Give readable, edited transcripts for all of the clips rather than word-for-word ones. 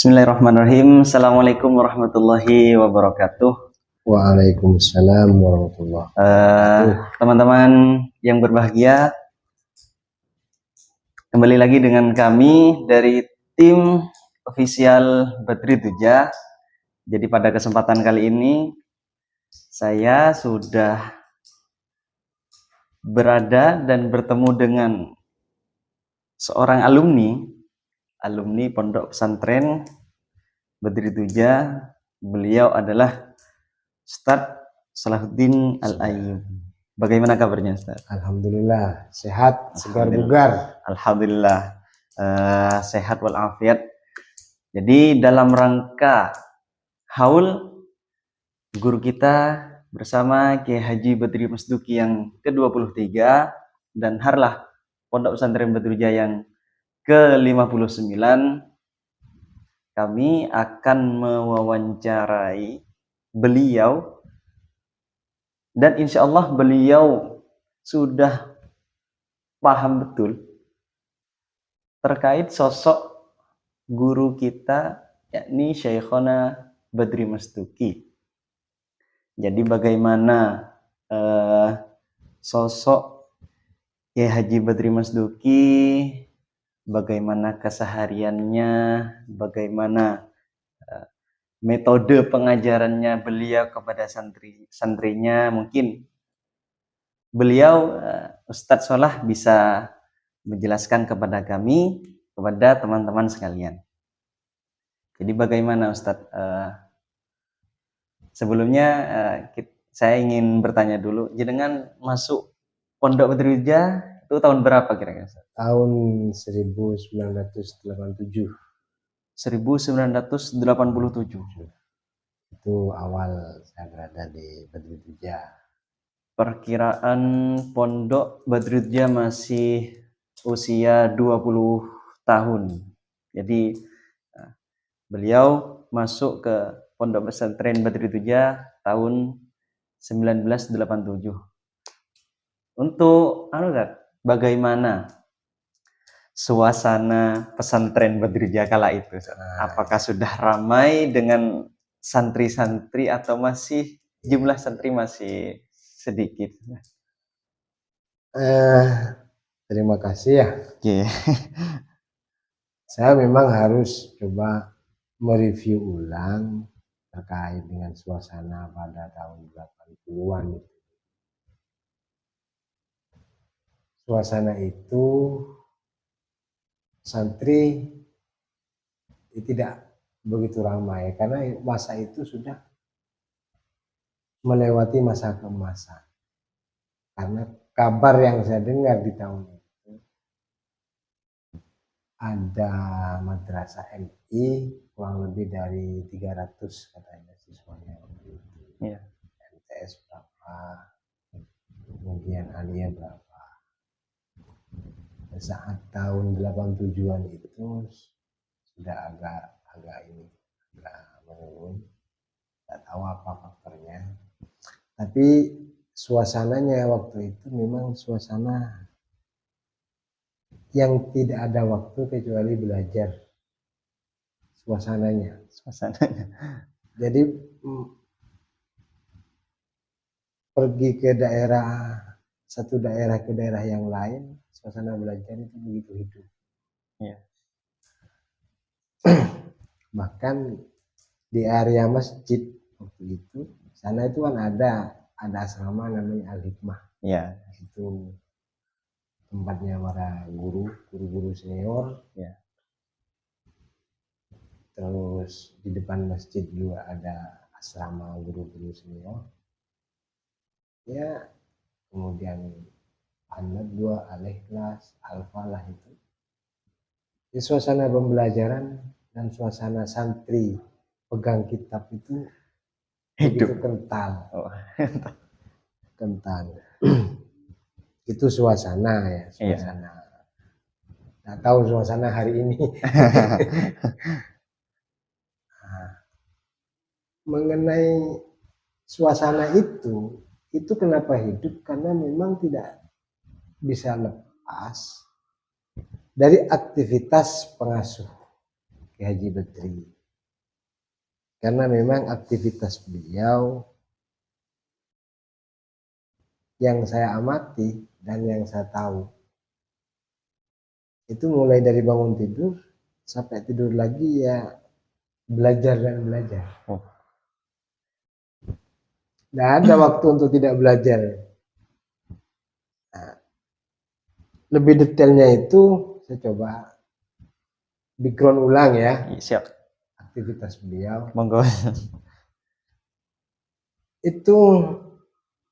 Bismillahirrahmanirrahim. Assalamualaikum warahmatullahi wabarakatuh. Waalaikumsalam warahmatullahi wabarakatuh. Teman-teman yang berbahagia, kembali lagi dengan kami dari tim official Badri Tuja. Jadi pada kesempatan kali ini saya sudah berada dan bertemu dengan seorang alumni Pondok Pesantren Badri Tuja. Beliau adalah Ustadz Salahuddin Al-Ayyub. Bagaimana kabarnya, Ustadz? Alhamdulillah, sehat, segar bugar. Alhamdulillah, sehat walafiat. Jadi dalam rangka haul guru kita bersama Kiai Haji Badri Masduki yang ke-23 dan harlah Pondok Pesantren Badri Tuja yang ke-59, kami akan mewawancarai beliau dan insya Allah beliau sudah paham betul terkait sosok guru kita, yakni Syekhona Badri Masduki. Jadi bagaimana sosok Kiai Haji Badri Masduki, bagaimana kesehariannya, bagaimana metode pengajarannya beliau kepada santrinya. Mungkin beliau Ustadz Solah bisa menjelaskan kepada kami, kepada teman-teman sekalian. Jadi bagaimana Ustadz? Sebelumnya saya ingin bertanya dulu, jenengan masuk Pondok Badri Tuja itu tahun berapa kira-kira? Tahun 1987. 1987. Itu awal saya berada di Badri Tuja. Perkiraan Pondok Badri Tuja masih usia 20 tahun. Jadi beliau masuk ke Pondok Pesantren Badri Tuja tahun 1987. Untuk bagaimana suasana pesantren Badri Tuja kala itu? Apakah sudah ramai dengan santri-santri atau masih jumlah santri masih sedikit? Terima kasih ya. Okay. Saya memang harus coba mereview ulang terkait dengan suasana pada tahun 80-an. Suasana itu santri tidak begitu ramai karena masa itu sudah melewati masa keemasan. Karena kabar yang saya dengar di tahun itu ada madrasah MI kurang lebih dari 300 katanya siswanya. Yeah. MTS berapa, kemudian Alia berapa. Saat tahun 87-an itu sudah agak menurun, tidak tahu apa faktornya. Tapi suasananya waktu itu memang suasana yang tidak ada waktu kecuali belajar. Suasananya. Jadi pergi ke satu daerah ke daerah yang lain, suasana belajar itu begitu hidup. Yeah. Bahkan di area masjid waktu itu, sana itu kan ada asrama namanya Al-Hikmah. Yeah. Itu tempatnya para guru-guru senior. Yeah. Terus di depan masjid juga ada asrama guru-guru senior. Ya, kemudian Anak 2, Al-Ikhlas, Al-Falah itu. Di suasana pembelajaran dan suasana santri pegang kitab itu begitu kental. Kental. Itu suasana ya, suasana. Nggak tahu suasana hari ini. Mengenai suasana itu kenapa hidup? Karena memang tidak bisa lepas dari aktivitas pengasuh. Kiai Haji Badri. Karena memang aktivitas beliau yang saya amati dan yang saya tahu itu mulai dari bangun tidur sampai tidur lagi ya belajar dan belajar. Oh. Nggak ada waktu untuk tidak belajar. Nah, lebih detailnya itu saya coba background ulang ya Siap. aktivitas beliau. Monggo. Itu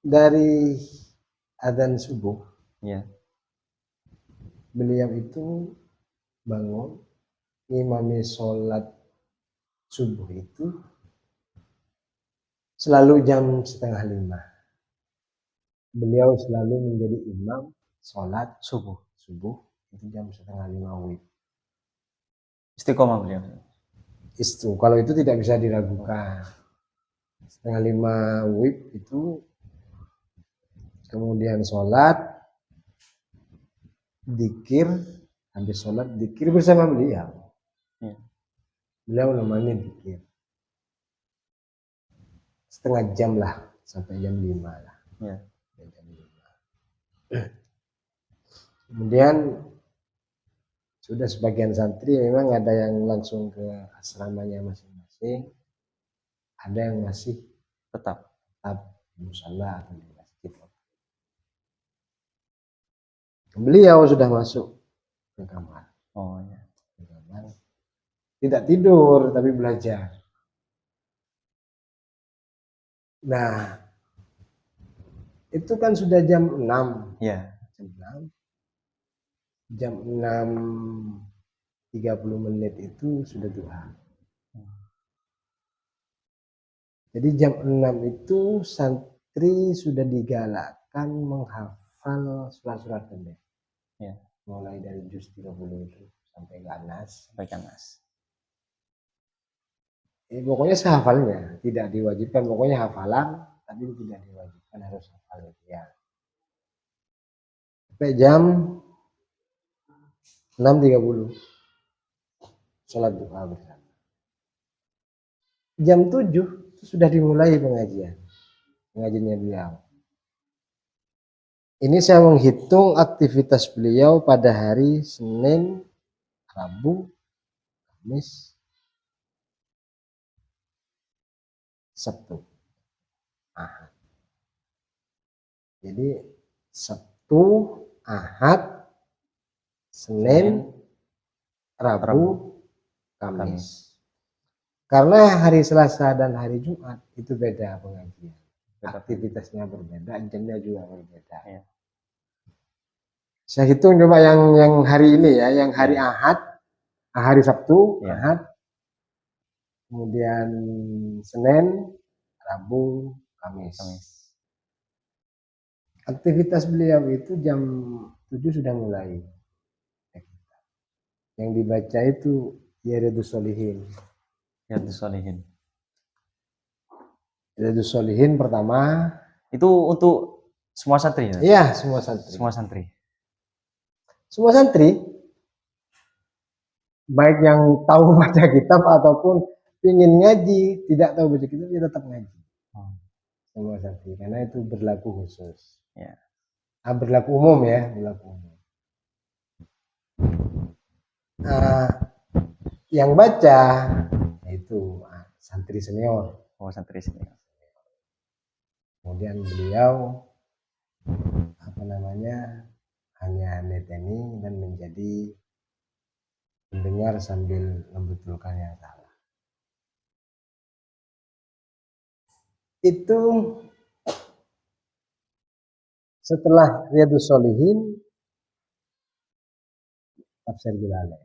dari adzan subuh Ya. beliau itu bangun ngimami sholat subuh itu selalu jam 4:30. Beliau selalu menjadi imam sholat Subuh. itu jam 4:30 WIB. Istiqomah beliau. Itu kalau itu tidak bisa diragukan. 4:30 WIB itu kemudian sholat, dikir, habis sholat dikir bersama beliau. Ya. Beliau namanya dikir. Setengah jam lah sampai jam 5 lah. Ya. Jam 5. Kemudian sudah sebagian santri memang ada yang langsung ke asramanya masing-masing, ada yang masih Tetap. di musala atau di masjid. Beliau sudah masuk ke kamar. Oh ya. Ke kamar. Tidak tidur tapi belajar. Nah, itu kan sudah jam 6. Ya. Jam 6:30 itu sudah duha. Jadi jam 6 itu santri sudah digalakkan menghafal surat-surat pendek. Ya. Mulai dari juz 30 itu sampai ke Anas. Baik Anas. Pokoknya sehafalnya, tidak diwajibkan. Pokoknya hafalan, tapi tidak diwajibkan harus hafal ya. Sampai jam 6:30 sholat duha bersama. Jam 7 itu sudah dimulai pengajiannya beliau. Ini saya menghitung aktivitas beliau pada hari Senin, Rabu, Kamis, Sabtu, Ahad. Jadi Sabtu, Ahad, Senin, Rabu, Kamis. Karena hari Selasa dan hari Jumat itu beda pengajian. Aktivitasnya berbeda, jamnya juga berbeda. Ya. Saya hitung coba yang hari ini ya, yang hari Ahad, hari Sabtu, Ya. Ahad, kemudian Senin, Rabu, Kamis. Aktivitas beliau itu jam 7 sudah mulai. Yang dibaca itu Riyadhus Shalihin. Riyadhus Shalihin. Riyadhus Shalihin pertama. Itu untuk semua santri ya? Iya, semua santri. Semua santri. Semua santri, baik yang tahu baca kitab ataupun ingin ngaji, tidak tahu baca kitab, dia tetap ngaji. Semua santri, karena itu berlaku khusus. Ya. Berlaku umum ya, berlaku umum. Yang baca itu santri senior. Oh, santri senior. Kemudian beliau hanya neteni dan menjadi mendengar sambil membetulkan yang salah. Itu setelah Riyadhus Shalihin, Tafsir Jalalain.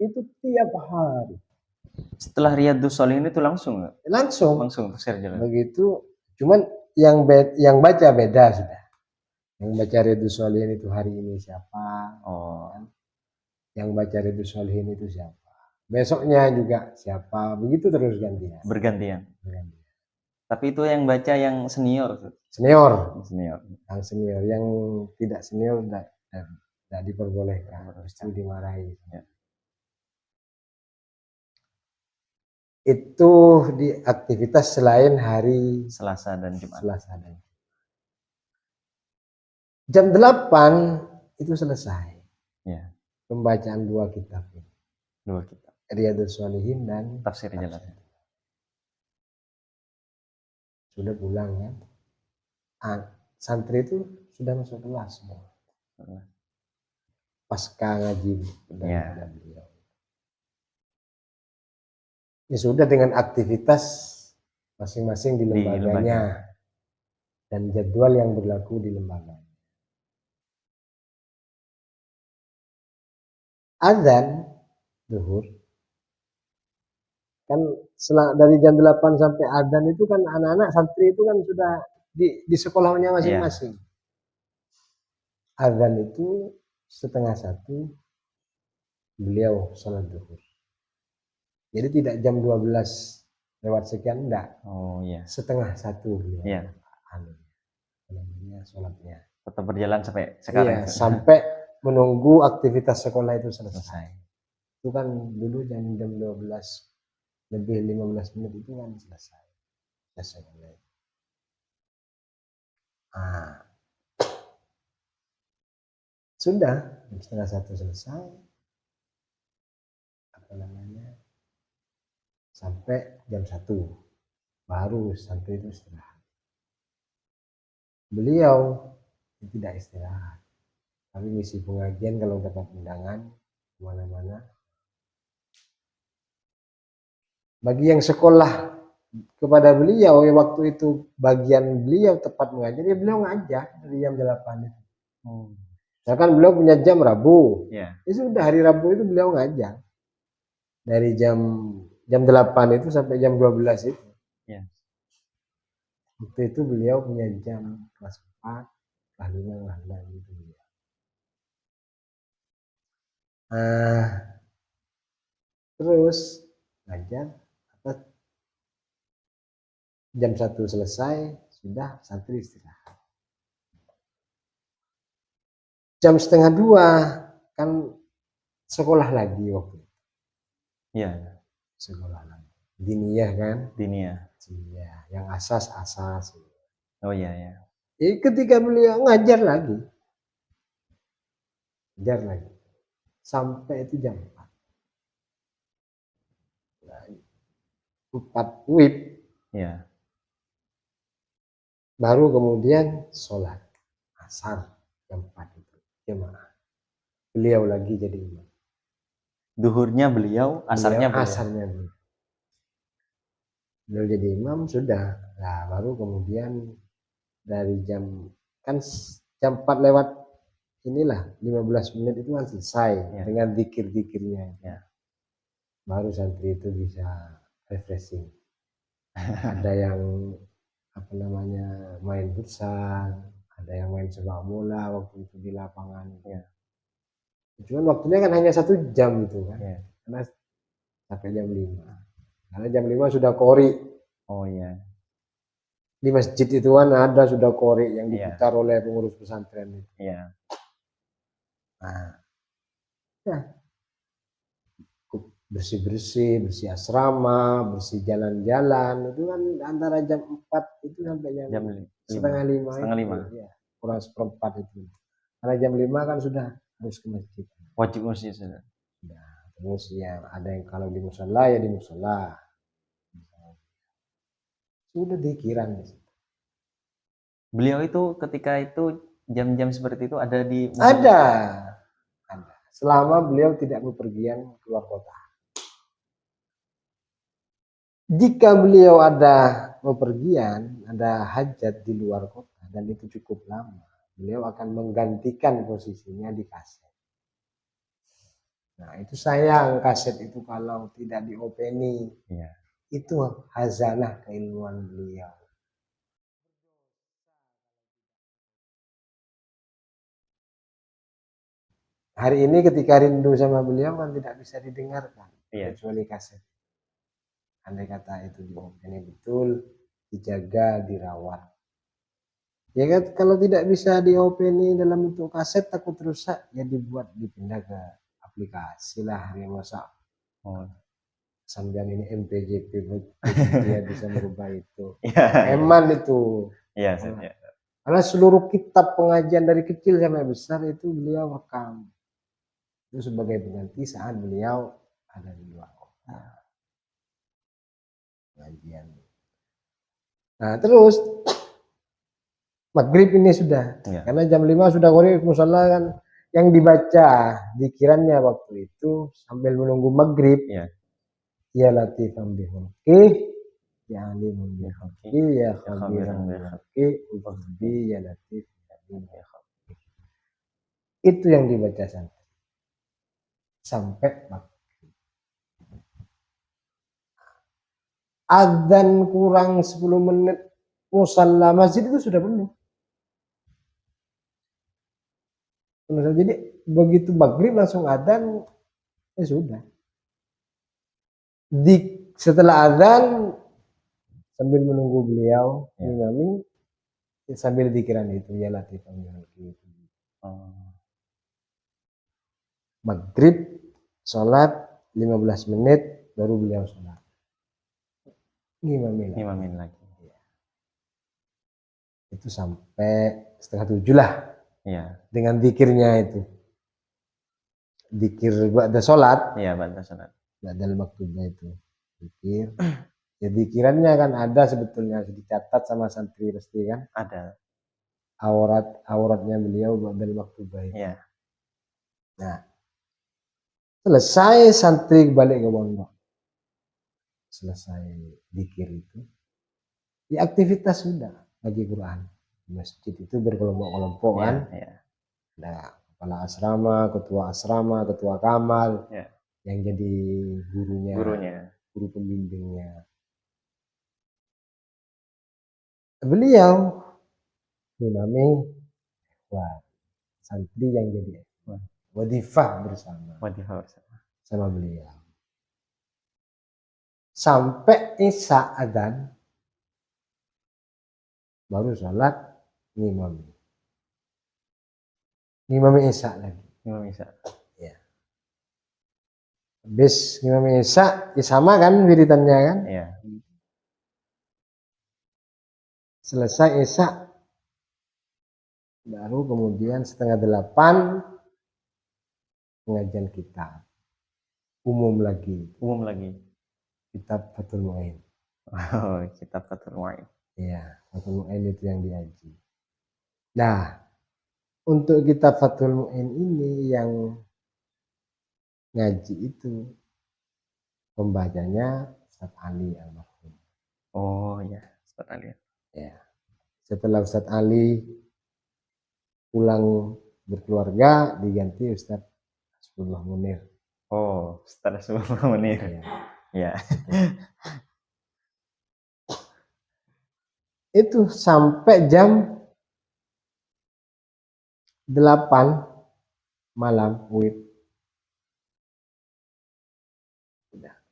Itu tiap hari. Setelah Riyadhus Shalihin itu langsung nggak? Langsung Tafsir Jalalain. begitu. Cuman yang baca beda sudah. Yang baca Riyadhus Shalihin itu hari ini siapa? Oh. Yang baca Riyadhus Shalihin itu siapa? Besoknya juga siapa? Begitu terus gantian. Bergantian. Tapi itu yang baca yang senior. Senior. Senior. Yang senior, yang tidak senior tidak diperbolehkan, justru dimarahi. Ya. Itu di aktivitas selain hari Selasa dan Jumat. Selasa dan jam 8 itu selesai Ya, pembacaan 2 kitab ini, 2 kitab. Riyadhus Shalihin dan Tafsir Jalal. Sudah pulang kan. Santri itu sudah masuk kelas semua. Pasca ngaji Ya. beliau. Ya sudah dengan aktivitas masing-masing di lembaganya dan jadwal yang berlaku di lembaga. Azan zuhur kan dari jam 8 sampai azan itu kan anak-anak santri itu kan sudah di sekolahnya masing-masing. Azan itu 12:30 beliau sholat zuhur. Jadi tidak jam 12 lewat sekian, enggak. Oh iya. 12:30 beliau. Iya. Sholatnya. Tetap berjalan sampai sekarang. Iya, sampai menunggu aktivitas sekolah itu selesai. Itu kan dulu jam 12 lebih 15 menit itu kan selesai. Sudah jam 12:30 selesai. Sampai jam 1 baru santri itu istirahat. Beliau tidak istirahat, tapi ngisi pengajian kalau dapat undangan kemana-mana. Bagi yang sekolah kepada beliau ya waktu itu bagian beliau tepat mengajar, ya beliau ngajar dari jam 8 itu. Misalkan beliau punya jam Rabu, ya sudah hari Rabu itu beliau ngajar dari jam 8 itu sampai jam 12 itu. Ya. Waktu itu beliau punya jam kelas 4, kelas 5, kelas 6 gitu. Terus ngajar, jam 1 selesai, sudah santri istirahat. Jam 1:30 kan sekolah lagi waktu itu. Iya. Sekolah lagi. Diniyah kan? Diniyah. Yang asas. Oh iya ya. Ketika beliau ngajar lagi. Sampai itu jam 4. 4 WIB. Ya. Baru kemudian sholat asar jam 4 itu jemaah. Beliau lagi jadi imam. Duhurnya beliau, asarnya beliau. Asarnya beliau. Beliau jadi imam sudah. Nah, baru kemudian dari jam 4 lewat inilah 15 menit itu kan selesai ya. Dengan zikir-zikirnya. Ya. Baru santri itu bisa refreshing. Ada yang main futsal, ada yang main sepak bola waktu itu di lapangan. Ya. Cuman waktunya kan hanya 1 jam itu kan. Ya. Karena sampai jam 5. Karena jam 5 sudah qori. Oh iya. Di masjid itu kan ada sudah qori yang diputar oleh pengurus pesantren itu. Iya. Nah, ya. Bersih asrama, bersih jalan-jalan itu kan antara jam 4 itu sampai jam 4:30. 5:30. Ya, kurang 1/4 itu. Karena jam 5 kan sudah harus ke masjid. Wajib masjid sudah. Terus ya ada yang kalau di musola ya di musola. Sudah dikiran di situ. Beliau itu ketika itu jam-jam seperti itu ada di musola? Ada. Selama beliau tidak bepergian keluar kota. Jika beliau ada bepergian, ada hajat di luar kota dan itu cukup lama, beliau akan menggantikan posisinya di kaset. Nah, itu sayang kaset itu kalau tidak diopeni. Ya. Itu hazanah keilmuan beliau. Hari ini ketika rindu sama beliau kan tidak bisa didengarkan. Ya. Kecuali kaset. Andai kata itu diopeni betul, dijaga, dirawat. Ya kan kalau tidak bisa diopeni dalam bentuk kaset takut rusak, ya dibuat dipindah ke aplikasi lah yang masa Oh. sambian ini MPJP dia bisa merubah itu. Iya, Eman itu. iya, iya. Karena seluruh kitab pengajian dari kecil sampai besar itu beliau rekam. Itu sebagai pengganti saat beliau ada di luar kota. Pengajian. Nah terus maghrib ini sudah, Iya. karena jam 5 sudah korek musola kan, yang dibaca dikirannya waktu itu sambil menunggu maghrib. Iya. Ya latifan bihulqih, ya alimun bihulqih, ya khabiran bihulqih, ubahdi ya latif. Itu yang dibaca sampai maghrib. Adzan kurang 10 menit musalla masjid itu sudah penuh. Jadi begitu maghrib langsung adzan, ya sudah. Setelah adzan sambil menunggu beliau imami, sambil dikiran itu ya latifan bihulqih. Maghrib sholat 15 menit baru beliau sholat. Ngimamin lagi. Ya. Itu sampai 6:30 lah. Iya. Dengan zikirnya itu. Zikir ba'da sholat. Iya, ba'da sholat. Ba'dal maktubah itu. Zikir. Ya zikirannya kan ada sebetulnya, dicatat sama santri pasti kan. Ada. Auratnya beliau ba'dal maktubah itu. Iya. Nah. Selesai santri balik ke pondok. Selesai zikir itu. Ya aktivitas sudah ngaji Quran. Masjid itu berkelompok-kelompok kan. Iya. Ada kepala asrama, ketua kamal, yang jadi gurunya, guru pembimbingnya. Beliau imami santri yang jadi wadifah bersama sama beliau. Sampai isya adzan baru sholat ngimami isya lagi. Ngimami isya. Ya. Habis ngimami isya, ya sama kan wiridannya kan? Iya. Selesai isya, baru kemudian 7:30 pengajian kitab. Umum lagi. Kitab Fathul Mu'in. Oh, kitab Fathul Mu'in. Iya, Fathul Mu'in itu yang diaji. Nah, untuk kitab Fathul Mu'in ini yang ngaji itu pembacanya Ustaz Ali almarhum. Oh ya, Ustaz Ali. Ya. Setelah Ustaz Ali pulang berkeluarga diganti Ustaz Hasbullah Munir. Oh, Ustaz Hasbullah Munir. Ya. Itu sampai jam 8 malam WIB.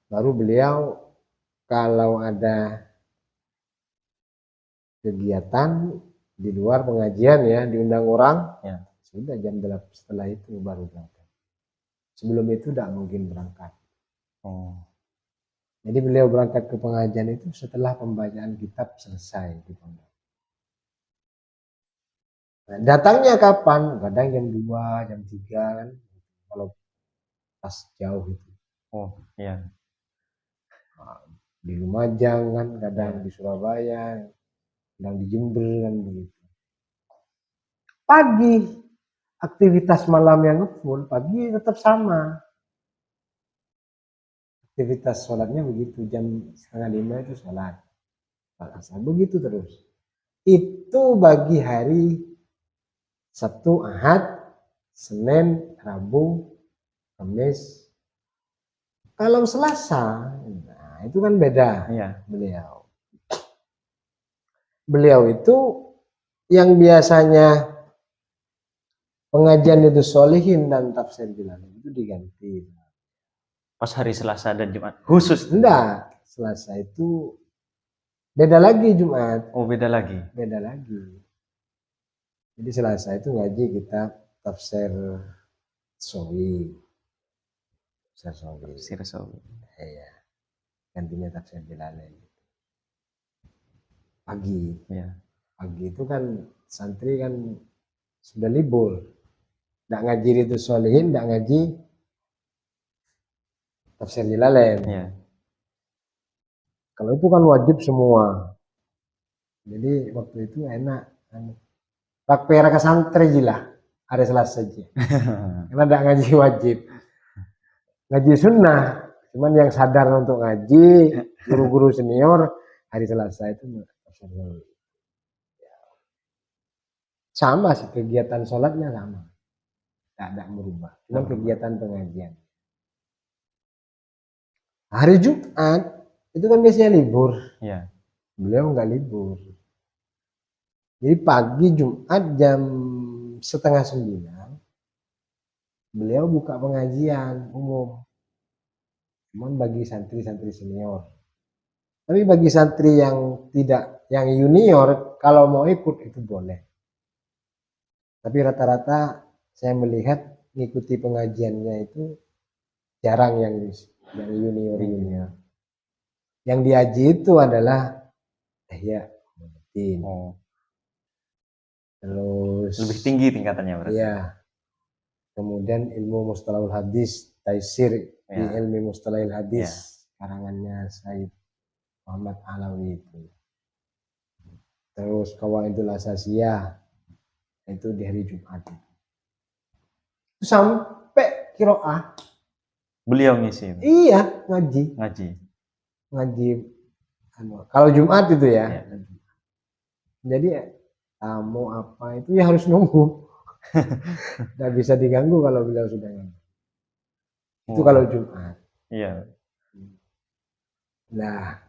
Baru beliau kalau ada kegiatan di luar pengajian ya, diundang orang, sudah jam 8 setelah itu baru berangkat. Sebelum itu tidak mungkin berangkat. Jadi beliau berangkat ke pengajian itu setelah pembacaan kitab selesai di pondok. Nah, datangnya kapan? Kadang jam 2, jam 3 kan. Kalau pas jauh itu. Oh, iya. Di Lumajang kan, kadang di Surabaya, kadang di Jember kan begitu. Pagi aktivitas malam yang full, pagi tetap sama. Aktivitas sholatnya begitu, jam 4:30 itu sholat. Begitu terus. Itu bagi hari Sabtu, Ahad, Senin, Rabu, Kamis. Kalau Selasa, nah itu kan beda. Beliau itu yang biasanya pengajian itu sholihin dan tafsir Jalalain itu diganti. Pas hari Selasa dan Jumat khusus? Enggak, Selasa itu beda lagi Jumat. Oh, beda lagi. Beda lagi. Jadi Selasa itu ngaji kita tafsir Sawi. Tafsir Sawi. Tafsir Sawi. Iya. Gantinya tafsir Jalalain. Pagi. Ya. Pagi itu kan santri kan sudah libur. Nggak ngaji itu Sholihin, nggak ngaji tafsir Jalalain. Ya. Kalau itu kan wajib semua. Jadi waktu itu enak. Rakpera ke santri lah hari Selasa aja. Karena nggak ngaji wajib. Ngaji sunnah. Cuman yang sadar untuk ngaji, guru-guru senior hari Selasa itu sama sih, kegiatan sholatnya sama. Tidak ada merubah. Cuma kegiatan pengajian. Hari Jumat itu kan biasanya libur. Ya. Beliau nggak libur. Jadi pagi Jumat jam 8:30 beliau buka pengajian umum. Cuman bagi santri-santri senior. Tapi bagi santri yang tidak, yang junior, kalau mau ikut itu boleh. Tapi rata-rata saya melihat mengikuti pengajiannya itu jarang yang junior. Yang diaji itu adalah terus lebih tinggi tingkatannya berarti. Iya. Kemudian ilmu mustalahul hadis, taisir di ilmu mustalahul hadis, karangannya Said Muhammad Alawi itu. Terus Qawaidul Asasiyah itu di hari Jumat. Sampai qiraah. Beliau ngisi. Iya, ngaji. Kalau Jumat itu ya. Jadi tamu apa itu ya harus nunggu. Nggak bisa diganggu kalau beliau sudah ngaji. Itu kalau Jumat. Iya. Nah,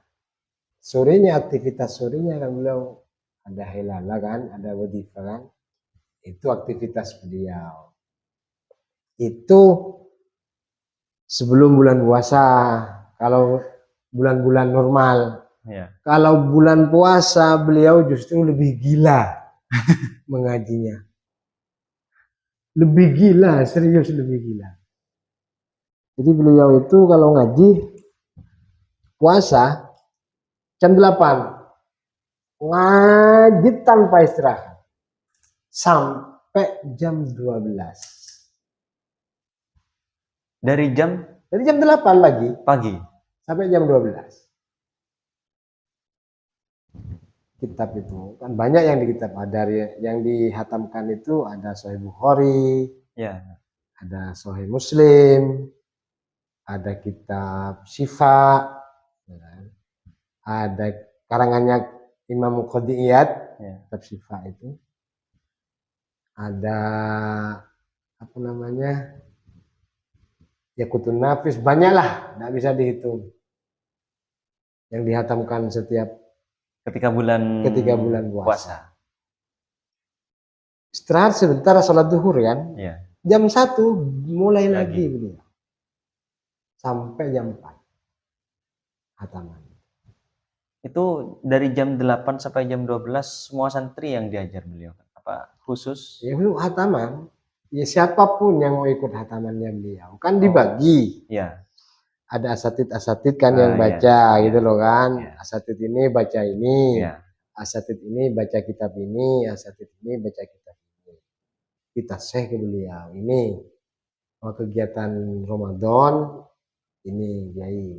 sorenya, aktivitas sorenya kan beliau ada hilala kan, ada wadifah kan. Itu aktivitas beliau. Itu sebelum bulan puasa. Kalau bulan-bulan normal. Ya. Kalau bulan puasa beliau justru lebih gila mengajinya. Lebih gila, serius lebih gila. Jadi beliau itu kalau ngaji puasa jam 8 ngaji tanpa istirahat sampai jam 12. Dari jam 8 pagi sampai jam 12. Kitab itu kan banyak yang di kitab, ada yang dihatamkan itu ada Sahih Bukhari, ya, ada Sahih Muslim, ada kitab Syifa, ada karangannya Imam Qadiyat, kitab Syifa itu, ada apa namanya Yaqutun Nafis, banyak lah, nggak bisa dihitung yang dihatamkan setiap ketika bulan puasa. Istirahat sebentar sholat duhur kan. Ya. Jam 1 mulai lagi beliau. Sampai jam 4. Hataman. Itu dari jam 8 sampai jam 12 semua santri yang diajar beliau. Apa khusus? Ya itu hataman. Ya siapapun yang mau ikut hatamannya beliau. Kan dibagi. Ya. Ada asatid kan yang baca gitu loh kan. Asatid ini baca ini. Asatid ini baca kitab ini. Asatid ini baca kitab ini. Kita share ke beliau. Ini kegiatan Ramadan ini kiai.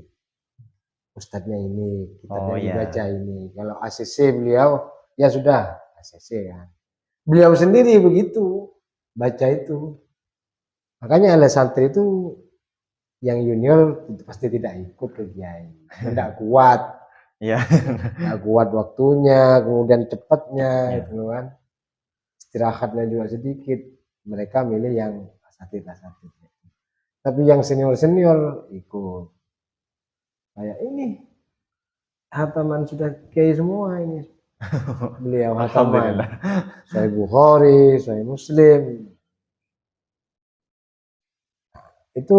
Ustadznya ini, kitabnya dibaca ini. Kalau ACC beliau ya sudah ACC kan. Beliau sendiri begitu baca itu. Makanya oleh santri itu yang junior pasti tidak ikut ke kiai, tidak kuat, tidak kuat waktunya, kemudian cepatnya, gitu kan, istirahatnya juga sedikit. Mereka milih yang asatid. Tapi yang senior ikut. Kayak ini hataman sudah kiai semua ini. Beliau hataman Sahih Bukhari, Sahih Muslim. Itu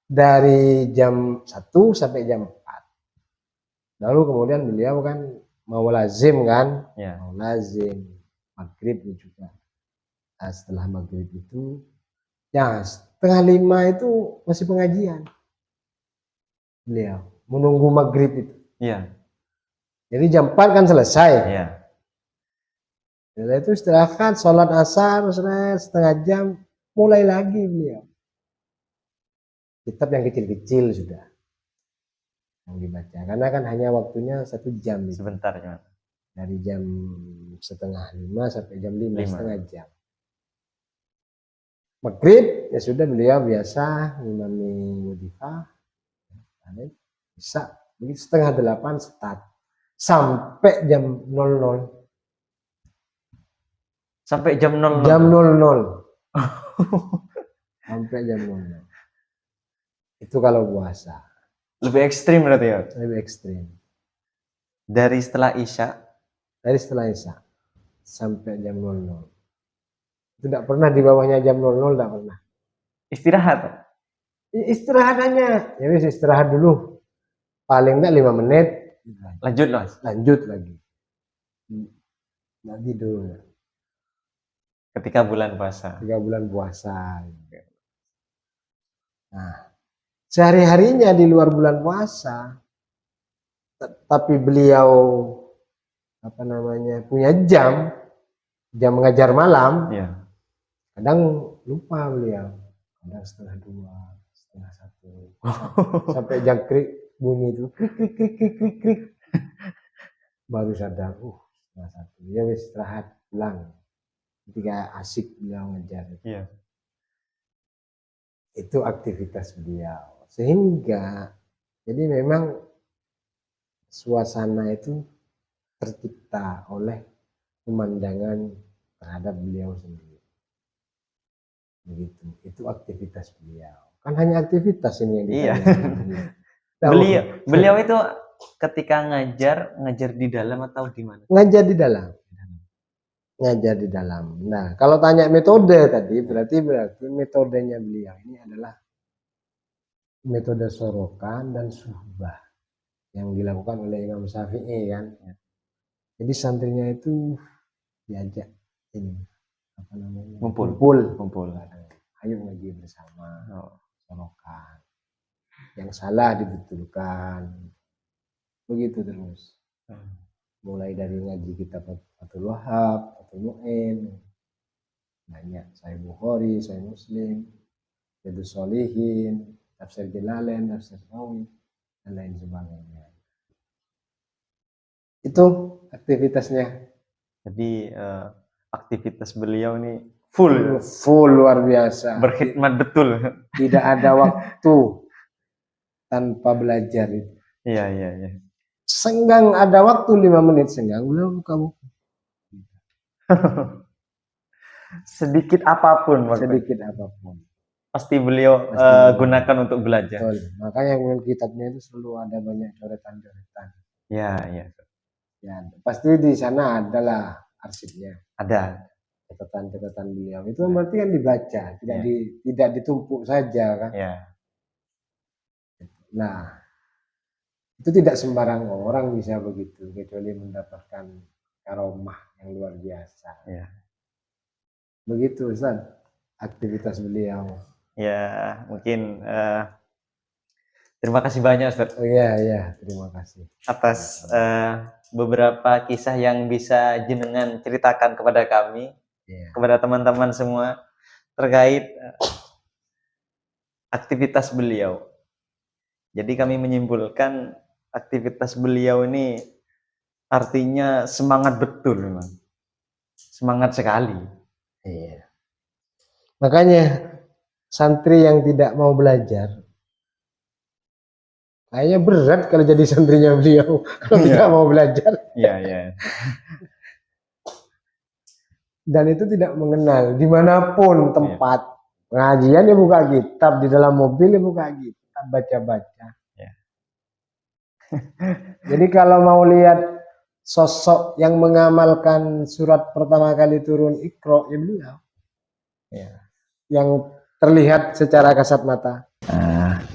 dari jam 1 sampai jam 4. Lalu kemudian beliau kan mau lazim kan, Ya. mau lazim maghrib juga. Nah, setelah maghrib itu ya 4:30 itu masih pengajian beliau menunggu maghrib itu. Iya. Jadi jam 4 kan selesai. Iya. Setelah itu istirahat, sholat asar, setengah jam, mulai lagi beliau. Kitab yang kecil-kecil sudah yang dibaca, karena kan hanya waktunya 1 jam itu. Sebentar cuma. Dari jam 4:30 sampai jam 5, setengah jam. Maghrib ya sudah beliau biasa ngimami wadifah, bisa begitu 7:30 start sampai jam 00. Sampai jam 00. Jam 00. Sampai jam 00. Itu kalau puasa. Lebih ekstrim berarti ya. Lebih ekstrim. Dari setelah Isya. Dari setelah Isya sampai jam 00. Tidak pernah di bawahnya jam 00, tidak pernah. Istirahat. Istirahat hanya. Ya wis istirahat dulu. Paling enggak 5 menit. Lanjut Mas. Lanjut lagi. Lagi dulu. Ketika bulan puasa. 3 bulan puasa. Nah, sehari-harinya di luar bulan puasa, tapi beliau punya jam mengajar malam. Iya. Kadang lupa beliau, kadang 1:30, 1:30, sampai jangkrik bunyi itu, krik. Baru sadar, 1:30, ya wis istirahat, pulang. Ketika asik beliau ngajar. Iya. Itu aktivitas beliau. Sehingga, jadi memang suasana itu tercipta oleh pemandangan terhadap beliau sendiri. Begitu. Itu aktivitas beliau. Kan hanya aktivitas ini yang Iya. ditanya. Beliau itu ketika ngajar di dalam atau di mana? Ngajar di dalam. Ngajar di dalam. Nah, kalau tanya metode tadi, berarti metodenya beliau ini adalah metode sorokan dan suhbah yang dilakukan oleh Imam Syafi'i kan. Jadi santrinya itu diajak ini kumpul. Ayo ngaji bersama, sorokan. Yang salah dibetulkan. Begitu terus. Mulai dari ngaji kitab Fathul Wahab, Fathul Mu'in, banyak Sahih Bukhari, Sahih Muslim, Riyadhus Shalihin, Tafsir Jalalain, Tafsir Nawawi, dan lain sebagainya. Itu aktivitasnya. Jadi aktivitas beliau ini full luar biasa. Berkhidmat betul. Tidak ada waktu tanpa belajar itu. Iya. Senggang ada waktu 5 menit senggang, beliau buka buku. Sedikit apapun. Pasti beliau gunakan untuk belajar. Betul. Makanya kitabnya itu selalu ada banyak coretan-coretan. Ya. Ya, pasti di sana adalah arsipnya. Ada. Catatan-catatan beliau. Itu berarti kan dibaca, tidak ditumpuk saja kan. Ya. Nah, itu tidak sembarang orang bisa begitu, kecuali mendapatkan karomah yang luar biasa. Ya. Begitu Ustaz, aktivitas beliau. Ya, mungkin terima kasih banyak Ustaz. Oh iya, terima kasih. Atas beberapa kisah yang bisa jenengan ceritakan kepada kami, kepada teman-teman semua terkait aktivitas beliau. Jadi kami menyimpulkan aktivitas beliau ini artinya semangat betul memang. Semangat sekali. Iya. Makanya santri yang tidak mau belajar kayaknya berat kalau jadi santrinya beliau kalau tidak mau belajar. Iya. Dan itu tidak mengenal dimanapun tempat pengajian, dia buka kitab, di dalam mobil dia buka kitab, baca-baca. Jadi kalau mau lihat sosok yang mengamalkan surat pertama kali turun Iqra, ya beliau. Yang terlihat secara kasat mata.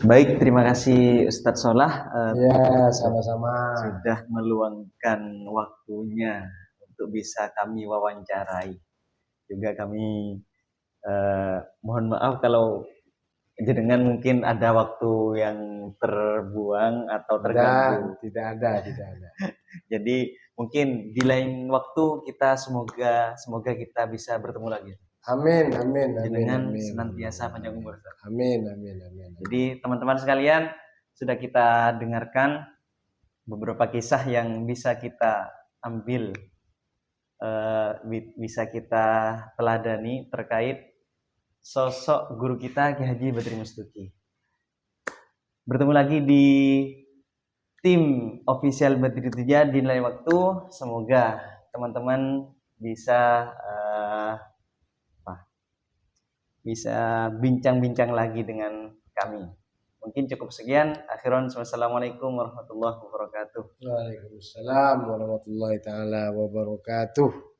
Baik, terima kasih Ustadz Solah Ya, sama-sama. sudah meluangkan waktunya untuk bisa kami wawancarai. Juga kami mohon maaf kalau jenengan mungkin ada waktu yang terbuang atau terganggu. Tidak ada. Jadi mungkin di lain waktu kita semoga kita bisa bertemu lagi. Amin. Jenengan senantiasa panjang umur. Amin. Jadi teman-teman sekalian, sudah kita dengarkan beberapa kisah yang bisa kita ambil, bisa kita teladani terkait sosok guru kita Ki Haji Badri Mustuki. Bertemu lagi di tim official Badri Tuja di lain waktu. Semoga teman-teman bisa bisa bincang-bincang lagi dengan kami. Mungkin cukup sekian. Akhiran, wassalamualaikum warahmatullahi wabarakatuh. Waalaikumsalam warahmatullahi taala wabarakatuh.